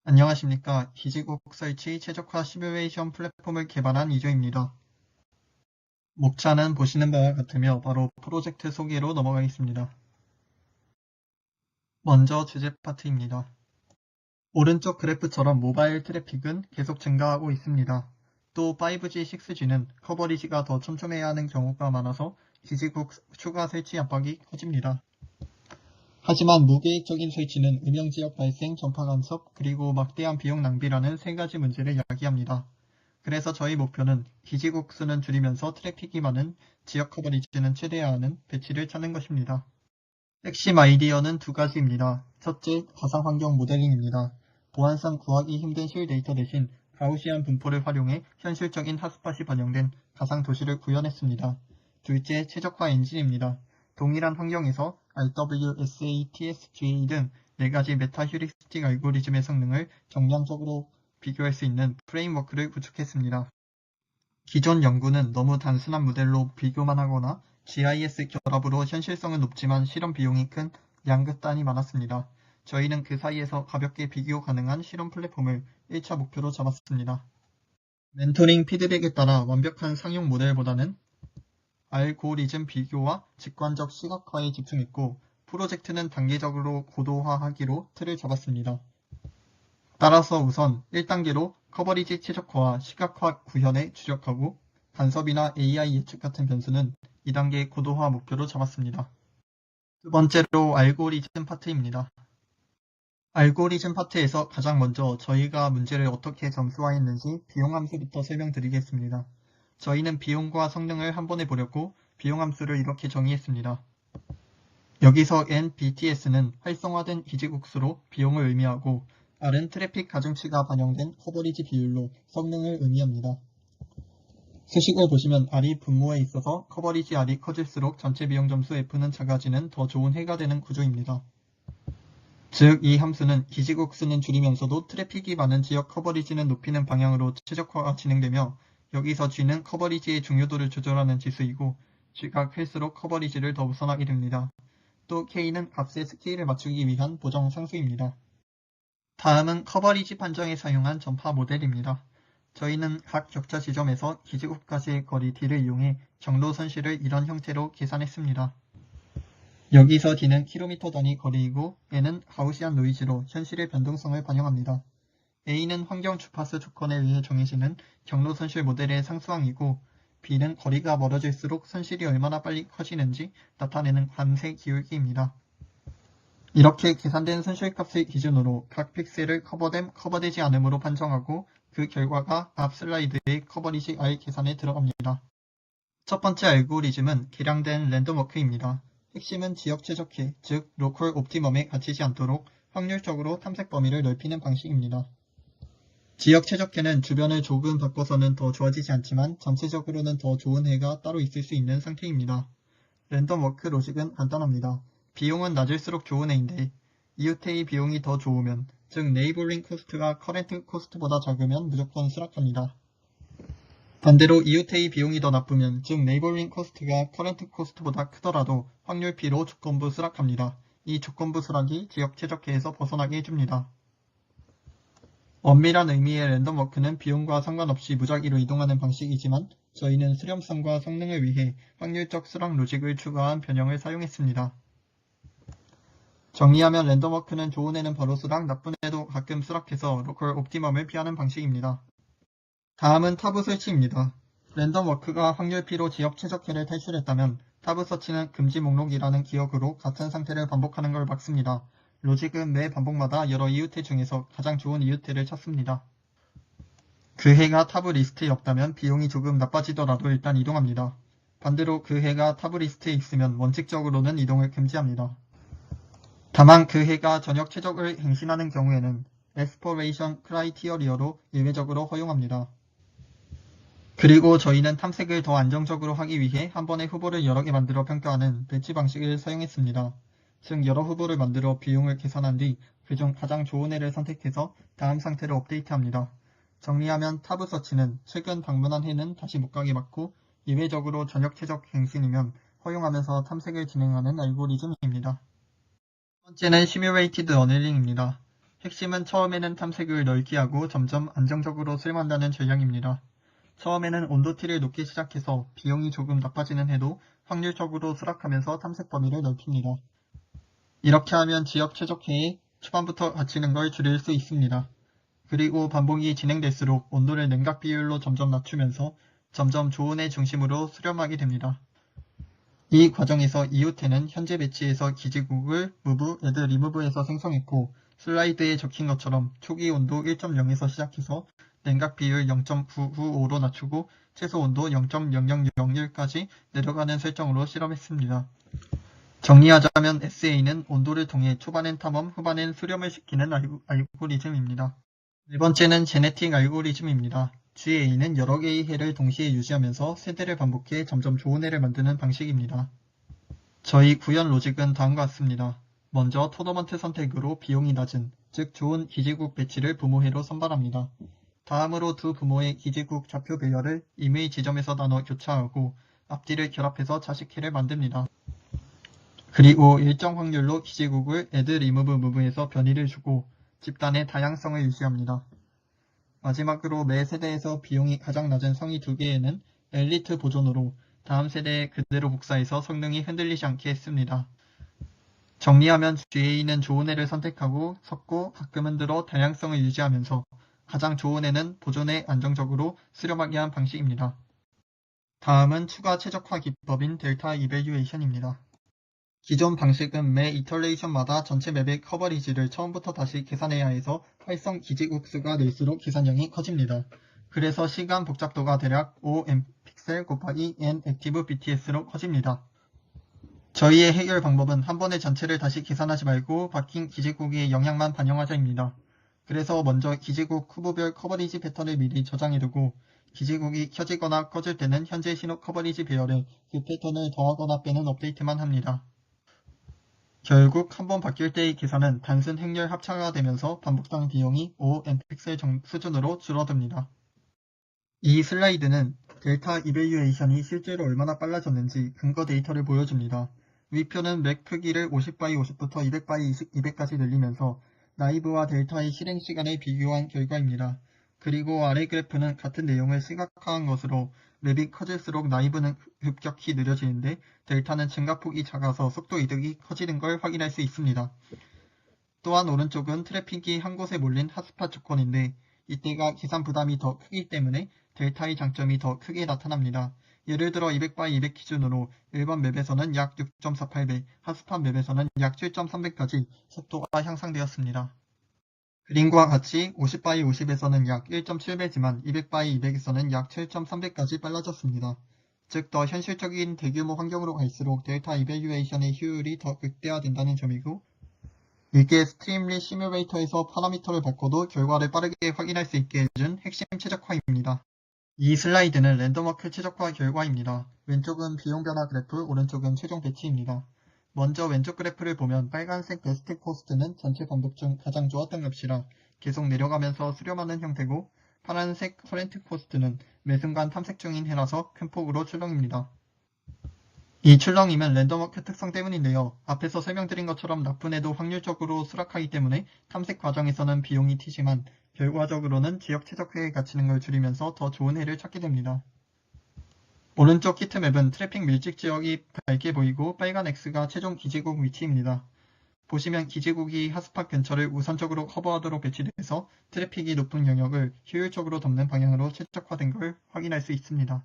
안녕하십니까. 기지국 설치 최적화 시뮬레이션 플랫폼을 개발한 이조입니다. 목차는 보시는 바와 같으며 바로 프로젝트 소개로 넘어가겠습니다. 먼저 주제 파트입니다. 오른쪽 그래프처럼 모바일 트래픽은 계속 증가하고 있습니다. 또 5G, 6G는 커버리지가 더 촘촘해야 하는 경우가 많아서 기지국 추가 설치 압박이 커집니다. 하지만 무계획적인 설치는 음영지역 발생, 전파 간섭, 그리고 막대한 비용 낭비라는 세 가지 문제를 야기합니다. 그래서 저희 목표는 기지국 수는 줄이면서 트래픽이 많은 지역 커버리지는 최대화하는 배치를 찾는 것입니다. 핵심 아이디어는 두 가지입니다. 첫째, 가상환경 모델링입니다. 보안상 구하기 힘든 실데이터 대신 가우시안 분포를 활용해 현실적인 핫스팟이 반영된 가상 도시를 구현했습니다. 둘째, 최적화 엔진입니다. 동일한 환경에서 RW, SA, TSGA 등 4가지 메타 휴리스틱 알고리즘의 성능을 정량적으로 비교할 수 있는 프레임워크를 구축했습니다. 기존 연구는 너무 단순한 모델로 비교만 하거나 GIS 결합으로 현실성은 높지만 실험 비용이 큰 양극단이 많았습니다. 저희는 그 사이에서 가볍게 비교 가능한 실험 플랫폼을 1차 목표로 잡았습니다. 멘토링 피드백에 따라 완벽한 상용 모델보다는 알고리즘 비교와 직관적 시각화에 집중했고 프로젝트는 단계적으로 고도화하기로 틀을 잡았습니다. 따라서 우선 1단계로 커버리지 최적화와 시각화 구현에 주력하고 간섭이나 AI 예측 같은 변수는 2단계 고도화 목표로 잡았습니다. 두 번째로 알고리즘 파트입니다. 알고리즘 파트에서 가장 먼저 저희가 문제를 어떻게 점수화했는지 비용 함수부터 설명드리겠습니다. 저희는 비용과 성능을 한 번에 보려고 비용 함수를 이렇게 정의했습니다. 여기서 NBTS는 활성화된 기지국수로 비용을 의미하고 R은 트래픽 가중치가 반영된 커버리지 비율로 성능을 의미합니다. 수식을 보시면 R이 분모에 있어서 커버리지 R이 커질수록 전체 비용 점수 F는 작아지는 더 좋은 해가 되는 구조입니다. 즉, 이 함수는 기지국수는 줄이면서도 트래픽이 많은 지역 커버리지는 높이는 방향으로 최적화가 진행되며 여기서 G는 커버리지의 중요도를 조절하는 지수이고 G가 클수록 커버리지를 더 우선하게 됩니다. 또 K는 값의 스케일을 맞추기 위한 보정 상수입니다. 다음은 커버리지 판정에 사용한 전파 모델입니다. 저희는 각 격자 지점에서 기지국까지의 거리 D를 이용해 경로 손실을 이런 형태로 계산했습니다. 여기서 D는 킬로미터 단위 거리이고 N은 가우시안 노이즈로 현실의 변동성을 반영합니다. A는 환경 주파수 조건에 의해 정해지는 경로 손실 모델의 상수항이고 B는 거리가 멀어질수록 손실이 얼마나 빨리 커지는지 나타내는 관세 기울기입니다. 이렇게 계산된 손실값을 기준으로 각 픽셀을 커버됨, 커버되지 않음으로 판정하고 그 결과가 앞 슬라이드의 커버리지 R 계산에 들어갑니다. 첫 번째 알고리즘은 개량된 랜덤워크입니다. 핵심은 지역 최적화, 즉 로컬 옵티멈에 갇히지 않도록 확률적으로 탐색 범위를 넓히는 방식입니다. 지역 최적화는 주변을 조금 바꿔서는 더 좋아지지 않지만 전체적으로는 더 좋은 해가 따로 있을 수 있는 상태입니다. 랜덤워크 로직은 간단합니다. 비용은 낮을수록 좋은 해인데 이웃해의 비용이 더 좋으면, 즉 네이버링 코스트가 커렌트 코스트보다 작으면 무조건 수락합니다. 반대로 이웃해의 비용이 더 나쁘면, 즉 네이버링 코스트가 커렌트 코스트보다 크더라도 확률 B로 조건부 수락합니다. 이 조건부 수락이 지역 최적화에서 벗어나게 해줍니다. 엄밀한 의미의 랜덤워크는 비용과 상관없이 무작위로 이동하는 방식이지만 저희는 수렴성과 성능을 위해 확률적 수락 로직을 추가한 변형을 사용했습니다. 정리하면 랜덤워크는 좋은 애는 바로 수락, 나쁜 애도 가끔 수락해서 로컬 옵티멈을 피하는 방식입니다. 다음은 타브 설치입니다. 랜덤워크가 확률 P로 지역 최적화를 탈출했다면 타브 서치는 금지 목록이라는 기억으로 같은 상태를 반복하는 걸 막습니다. 로직은 매 반복마다 여러 이웃해 중에서 가장 좋은 이웃해를 찾습니다. 그 해가 타브 리스트에 없다면 비용이 조금 나빠지더라도 일단 이동합니다. 반대로 그 해가 타브 리스트에 있으면 원칙적으로는 이동을 금지합니다. 다만 그 해가 전역 최적을 행신하는 경우에는 엑스플로레이션 크라이티어리어로 예외적으로 허용합니다. 그리고 저희는 탐색을 더 안정적으로 하기 위해 한 번에 후보를 여러 개 만들어 평가하는 배치 방식을 사용했습니다. 즉 여러 후보를 만들어 비용을 계산한 뒤 그중 가장 좋은 애를 선택해서 다음 상태를 업데이트합니다. 정리하면 타브 서치는 최근 방문한 해는 다시 못 가게 막고 예외적으로 전역 최적 갱신이면 허용하면서 탐색을 진행하는 알고리즘입니다. 첫 번째는 시뮬레이티드 어닐링입니다. 핵심은 처음에는 탐색을 넓게 하고 점점 안정적으로 수렴한다는 전략입니다. 처음에는 온도티를 높게 시작해서 비용이 조금 나빠지는 해도 확률적으로 수락하면서 탐색 범위를 넓힙니다. 이렇게 하면 지역 최적화에 초반부터 갇히는 걸 줄일 수 있습니다. 그리고 반복이 진행될수록 온도를 냉각 비율로 점점 낮추면서 점점 조온의 중심으로 수렴하게 됩니다. 이 과정에서 이웃해는 현재 배치에서 기지국을 무브, 애드 리무브에서 생성했고 슬라이드에 적힌 것처럼 초기 온도 1.0에서 시작해서 냉각 비율 0.995로 낮추고 최소 온도 0.0001까지 내려가는 설정으로 실험했습니다. 정리하자면 SA는 온도를 통해 초반엔 탐험, 후반엔 수렴을 시키는 알고리즘입니다. 네 번째는 제네틱 알고리즘입니다. GA는 여러 개의 해를 동시에 유지하면서 세대를 반복해 점점 좋은 해를 만드는 방식입니다. 저희 구현 로직은 다음과 같습니다. 먼저 토너먼트 선택으로 비용이 낮은, 즉 좋은 기지국 배치를 부모해로 선발합니다. 다음으로 두 부모의 기지국 좌표 배열을 임의 지점에서 나눠 교차하고 앞뒤를 결합해서 자식해를 만듭니다. 그리고 일정 확률로 기지국을 애드 리무브 무브에서 변이를 주고 집단의 다양성을 유지합니다. 마지막으로 매 세대에서 비용이 가장 낮은 성이 두 개에는 엘리트 보존으로 다음 세대에 그대로 복사해서 성능이 흔들리지 않게 했습니다. 정리하면 GA는 좋은 애를 선택하고 섞고 가끔은 들어 다양성을 유지하면서 가장 좋은 애는 보존에 안정적으로 수렴하게 한 방식입니다. 다음은 추가 최적화 기법인 델타 이밸류에이션입니다. 기존 방식은 매 이터레이션마다 전체 맵의 커버리지를 처음부터 다시 계산해야 해서 활성 기지국 수가 늘수록 계산량이 커집니다. 그래서 시간 복잡도가 대략 5mpixel 곱하기 n 액티브 bts로 커집니다. 저희의 해결 방법은 한 번에 전체를 다시 계산하지 말고 바뀐 기지국의 영향만 반영하자입니다. 그래서 먼저 기지국 후보별 커버리지 패턴을 미리 저장해두고 기지국이 켜지거나 꺼질 때는 현재 신호 커버리지 배열에 그 패턴을 더하거나 빼는 업데이트만 합니다. 결국 한 번 바뀔 때의 계산은 단순 행렬 합차가 되면서 반복당 비용이 5mpixel 수준으로 줄어듭니다. 이 슬라이드는 델타 이밸류에이션이 실제로 얼마나 빨라졌는지 근거 데이터를 보여줍니다. 위표는 맥 크기를 50x50부터 200x200까지 늘리면서 나이브와 델타의 실행 시간을 비교한 결과입니다. 그리고 아래 그래프는 같은 내용을 시각화한 것으로 맵이 커질수록 나이브는 급격히 느려지는데 델타는 증가폭이 작아서 속도 이득이 커지는 걸 확인할 수 있습니다. 또한 오른쪽은 트래픽이 한 곳에 몰린 핫스팟 조건인데 이때가 계산 부담이 더 크기 때문에 델타의 장점이 더 크게 나타납니다. 예를 들어 200x200 기준으로 일반 맵에서는 약 6.48배, 핫스팟 맵에서는 약 7.3배까지 속도가 향상되었습니다. 그림과 같이 50x50에서는 약 1.7배지만 200x200에서는 약 7.3배까지 빨라졌습니다. 즉 더 현실적인 대규모 환경으로 갈수록 델타 이밸류에이션의 효율이 더 극대화된다는 점이고 이게 스트림리 시뮬레이터에서 파라미터를 바꿔도 결과를 빠르게 확인할 수 있게 해준 핵심 최적화입니다. 이 슬라이드는 랜덤워크 최적화 결과입니다. 왼쪽은 비용 변화 그래프, 오른쪽은 최종 배치입니다. 먼저 왼쪽 그래프를 보면 빨간색 베스트 코스트는 전체 반복 중 가장 좋았던 값이라 계속 내려가면서 수렴하는 형태고 파란색 커렌트 코스트는 매 순간 탐색 중인 해라서 큰 폭으로 출렁입니다. 이 출렁임은 랜덤워크 특성 때문인데요. 앞에서 설명드린 것처럼 나쁜 애도 확률적으로 수락하기 때문에 탐색 과정에서는 비용이 튀지만 결과적으로는 지역 최적화에 갇히는 걸 줄이면서 더 좋은 해를 찾게 됩니다. 오른쪽 히트맵은 트래픽 밀집 지역이 밝게 보이고 빨간 X가 최종 기지국 위치입니다. 보시면 기지국이 핫스팟 근처를 우선적으로 커버하도록 배치돼서 트래픽이 높은 영역을 효율적으로 덮는 방향으로 최적화된 걸 확인할 수 있습니다.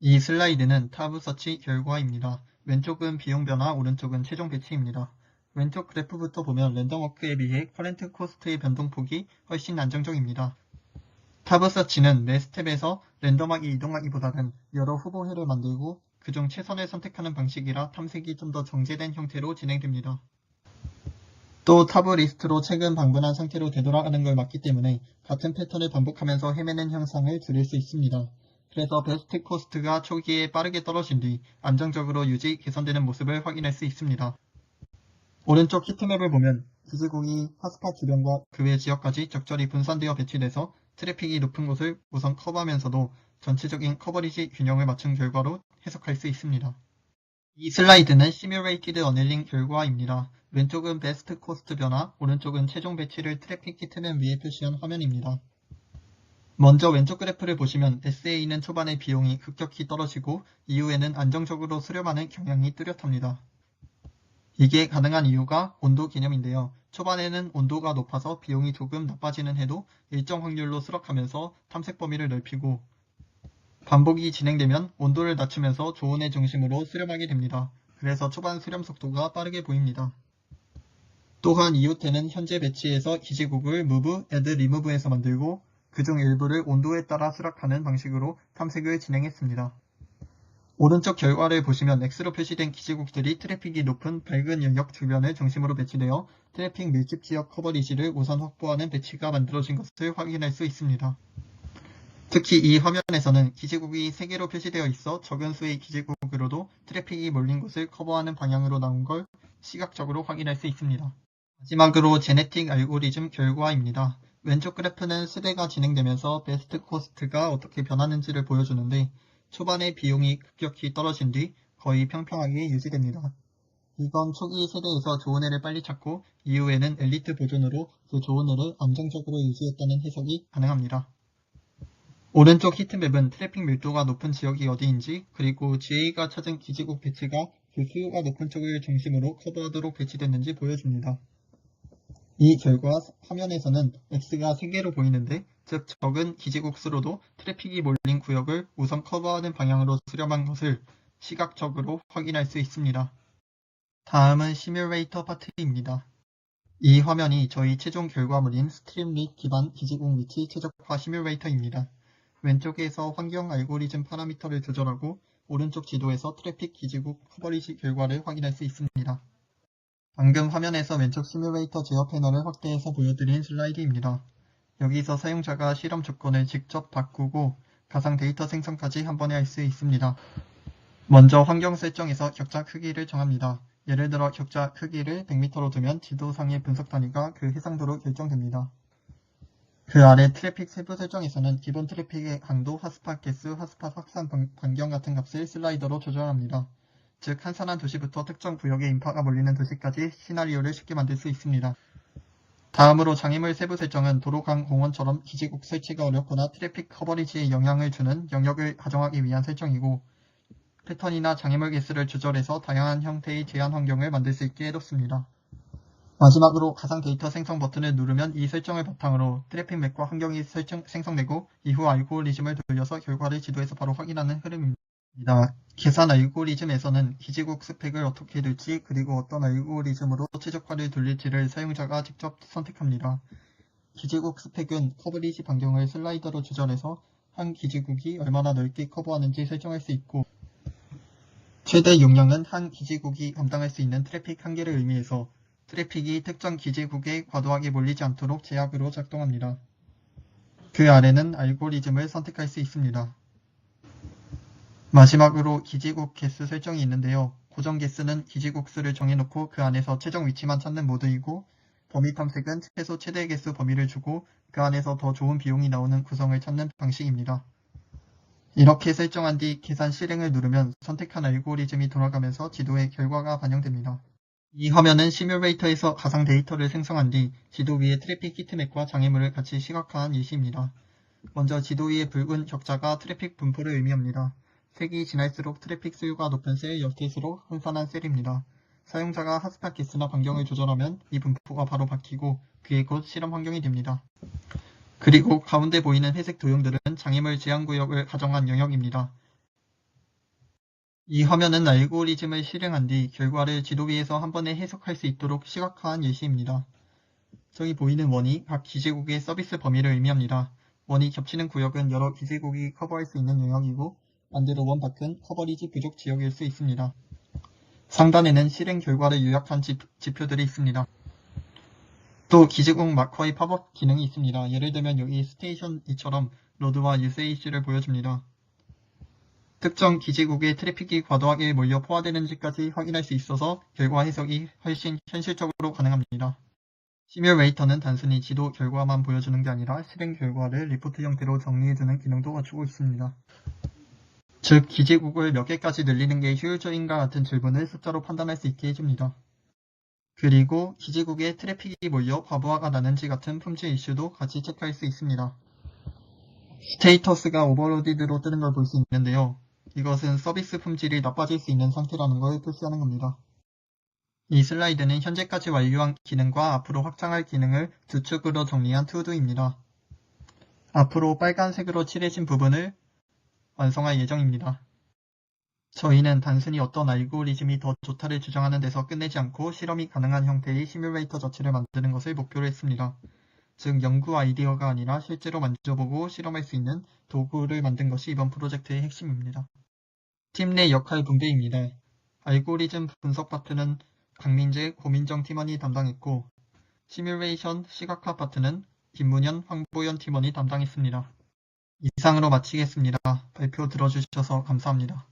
이 슬라이드는 타브 서치 결과입니다. 왼쪽은 비용 변화, 오른쪽은 최종 배치입니다. 왼쪽 그래프부터 보면 랜덤워크에 비해 커렌트 코스트의 변동폭이 훨씬 안정적입니다. 타브 서치는 매 스텝에서 랜덤하게 이동하기보다는 여러 후보해를 만들고 그중 최선을 선택하는 방식이라 탐색이 좀 더 정제된 형태로 진행됩니다. 또 타브 리스트로 최근 방문한 상태로 되돌아가는 걸 막기 때문에 같은 패턴을 반복하면서 헤매는 현상을 줄일 수 있습니다. 그래서 베스트 코스트가 초기에 빠르게 떨어진 뒤 안정적으로 개선되는 모습을 확인할 수 있습니다. 오른쪽 히트맵을 보면 기지국이 핫스팟 주변과 그 외 지역까지 적절히 분산되어 배치돼서 트래픽이 높은 곳을 우선 커버하면서도 전체적인 커버리지 균형을 맞춘 결과로 해석할 수 있습니다. 이 슬라이드는 시뮬레이티드 어넬링 결과입니다. 왼쪽은 베스트 코스트 변화, 오른쪽은 최종 배치를 트래픽 히트맵 위에 표시한 화면입니다. 먼저 왼쪽 그래프를 보시면 SA는 초반에 비용이 급격히 떨어지고 이후에는 안정적으로 수렴하는 경향이 뚜렷합니다. 이게 가능한 이유가 온도 개념인데요. 초반에는 온도가 높아서 비용이 조금 나빠지는 해도 일정 확률로 수락하면서 탐색 범위를 넓히고 반복이 진행되면 온도를 낮추면서 조온의 중심으로 수렴하게 됩니다. 그래서 초반 수렴 속도가 빠르게 보입니다. 또한 이웃에는 현재 배치에서 기지국을 move, add, remove에서 만들고 그중 일부를 온도에 따라 수락하는 방식으로 탐색을 진행했습니다. 오른쪽 결과를 보시면 X로 표시된 기지국들이 트래픽이 높은 밝은 영역 주변을 중심으로 배치되어 트래픽 밀집 지역 커버리지를 우선 확보하는 배치가 만들어진 것을 확인할 수 있습니다. 특히 이 화면에서는 기지국이 3개로 표시되어 있어 적은 수의 기지국으로도 트래픽이 몰린 곳을 커버하는 방향으로 나온 걸 시각적으로 확인할 수 있습니다. 마지막으로 제네틱 알고리즘 결과입니다. 왼쪽 그래프는 수대가 진행되면서 베스트 코스트가 어떻게 변하는지를 보여주는데 초반에 비용이 급격히 떨어진 뒤 거의 평평하게 유지됩니다. 이건 초기 세대에서 좋은 애를 빨리 찾고 이후에는 엘리트 버전으로 그 좋은 애를 안정적으로 유지했다는 해석이 가능합니다. 오른쪽 히트맵은 트래픽 밀도가 높은 지역이 어디인지 그리고 GA가 찾은 기지국 배치가 그 수요가 높은 쪽을 중심으로 커버하도록 배치됐는지 보여줍니다. 이 결과 화면에서는 X가 3개로 보이는데 즉 적은 기지국 수로도 트래픽이 몰린 구역을 우선 커버하는 방향으로 수렴한 것을 시각적으로 확인할 수 있습니다. 다음은 시뮬레이터 파트입니다. 이 화면이 저희 최종 결과물인 스트림릿 기반 기지국 위치 최적화 시뮬레이터입니다. 왼쪽에서 환경 알고리즘 파라미터를 조절하고 오른쪽 지도에서 트래픽 기지국 커버리지 결과를 확인할 수 있습니다. 방금 화면에서 왼쪽 시뮬레이터 제어 패널을 확대해서 보여드린 슬라이드입니다. 여기서 사용자가 실험 조건을 직접 바꾸고 가상 데이터 생성까지 한 번에 할 수 있습니다. 먼저 환경 설정에서 격자 크기를 정합니다. 예를 들어 격자 크기를 100m로 두면 지도상의 분석 단위가 그 해상도로 결정됩니다. 그 아래 트래픽 세부 설정에서는 기본 트래픽의 강도, 핫스팟 개수, 핫스팟 확산 반경 같은 값을 슬라이더로 조절합니다. 즉 한산한 도시부터 특정 구역에 인파가 몰리는 도시까지 시나리오를 쉽게 만들 수 있습니다. 다음으로 장애물 세부 설정은 도로강 공원처럼 기지국 설치가 어렵거나 트래픽 커버리지에 영향을 주는 영역을 가정하기 위한 설정이고 패턴이나 장애물 개수를 조절해서 다양한 형태의 제한 환경을 만들 수 있게 해뒀습니다. 마지막으로 가상 데이터 생성 버튼을 누르면 이 설정을 바탕으로 트래픽 맵과 환경이 생성되고 이후 알고리즘을 돌려서 결과를 지도에서 바로 확인하는 흐름입니다. 계산 알고리즘에서는 기지국 스펙을 어떻게 둘지 그리고 어떤 알고리즘으로 최적화를 돌릴지를 사용자가 직접 선택합니다. 기지국 스펙은 커버리지 반경을 슬라이더로 조절해서 한 기지국이 얼마나 넓게 커버하는지 설정할 수 있고 최대 용량은 한 기지국이 감당할 수 있는 트래픽 한계를 의미해서 트래픽이 특정 기지국에 과도하게 몰리지 않도록 제약으로 작동합니다. 그 아래는 알고리즘을 선택할 수 있습니다. 마지막으로 기지국 개수 설정이 있는데요. 고정 개수는 기지국 수를 정해놓고 그 안에서 최종 위치만 찾는 모드이고 범위 탐색은 최소 최대 개수 범위를 주고 그 안에서 더 좋은 비용이 나오는 구성을 찾는 방식입니다. 이렇게 설정한 뒤 계산 실행을 누르면 선택한 알고리즘이 돌아가면서 지도에 결과가 반영됩니다. 이 화면은 시뮬레이터에서 가상 데이터를 생성한 뒤 지도 위에 트래픽 히트맵과 장애물을 같이 시각화한 예시입니다. 먼저 지도 위의 붉은 격자가 트래픽 분포를 의미합니다. 색이 진할수록 트래픽 수요가 높은 셀, 옅을수록 한산한 셀입니다. 사용자가 핫스팟 개수나 반경을 조절하면 이 분포가 바로 바뀌고 그게 곧 실험 환경이 됩니다. 그리고 가운데 보이는 회색 도형들은 장애물 제한 구역을 가정한 영역입니다. 이 화면은 알고리즘을 실행한 뒤 결과를 지도 위에서 한 번에 해석할 수 있도록 시각화한 예시입니다. 저기 보이는 원이 각 기지국의 서비스 범위를 의미합니다. 원이 겹치는 구역은 여러 기지국이 커버할 수 있는 영역이고 반대로 원 밖은 커버리지 부족 지역일 수 있습니다. 상단에는 실행 결과를 요약한 지표들이 있습니다. 또 기지국 마커의 팝업 기능이 있습니다. 예를 들면 여기 스테이션 2처럼 로드와 USAC를 보여줍니다. 특정 기지국의 트래픽이 과도하게 몰려 포화되는지까지 확인할 수 있어서 결과 해석이 훨씬 현실적으로 가능합니다. 시뮬레이터는 단순히 지도 결과만 보여주는 게 아니라 실행 결과를 리포트 형태로 정리해주는 기능도 갖추고 있습니다. 즉, 기지국을 몇 개까지 늘리는 게 효율적인가 같은 질문을 숫자로 판단할 수 있게 해줍니다. 그리고 기지국에 트래픽이 몰려 과부하가 나는지 같은 품질 이슈도 같이 체크할 수 있습니다. 스테이터스가 오버로디드로 뜨는 걸 볼 수 있는데요. 이것은 서비스 품질이 나빠질 수 있는 상태라는 걸 표시하는 겁니다. 이 슬라이드는 현재까지 완료한 기능과 앞으로 확장할 기능을 두 축으로 정리한 투두입니다. 앞으로 빨간색으로 칠해진 부분을 완성할 예정입니다. 저희는 단순히 어떤 알고리즘이 더 좋다를 주장하는 데서 끝내지 않고 실험이 가능한 형태의 시뮬레이터 자체를 만드는 것을 목표로 했습니다. 즉, 연구 아이디어가 아니라 실제로 만져보고 실험할 수 있는 도구를 만든 것이 이번 프로젝트의 핵심입니다. 팀 내 역할 분배입니다. 알고리즘 분석 파트는 강민재, 고민정 팀원이 담당했고, 시뮬레이션 시각화 파트는 김문현, 황보현 팀원이 담당했습니다. 이상으로 마치겠습니다. 발표 들어주셔서 감사합니다.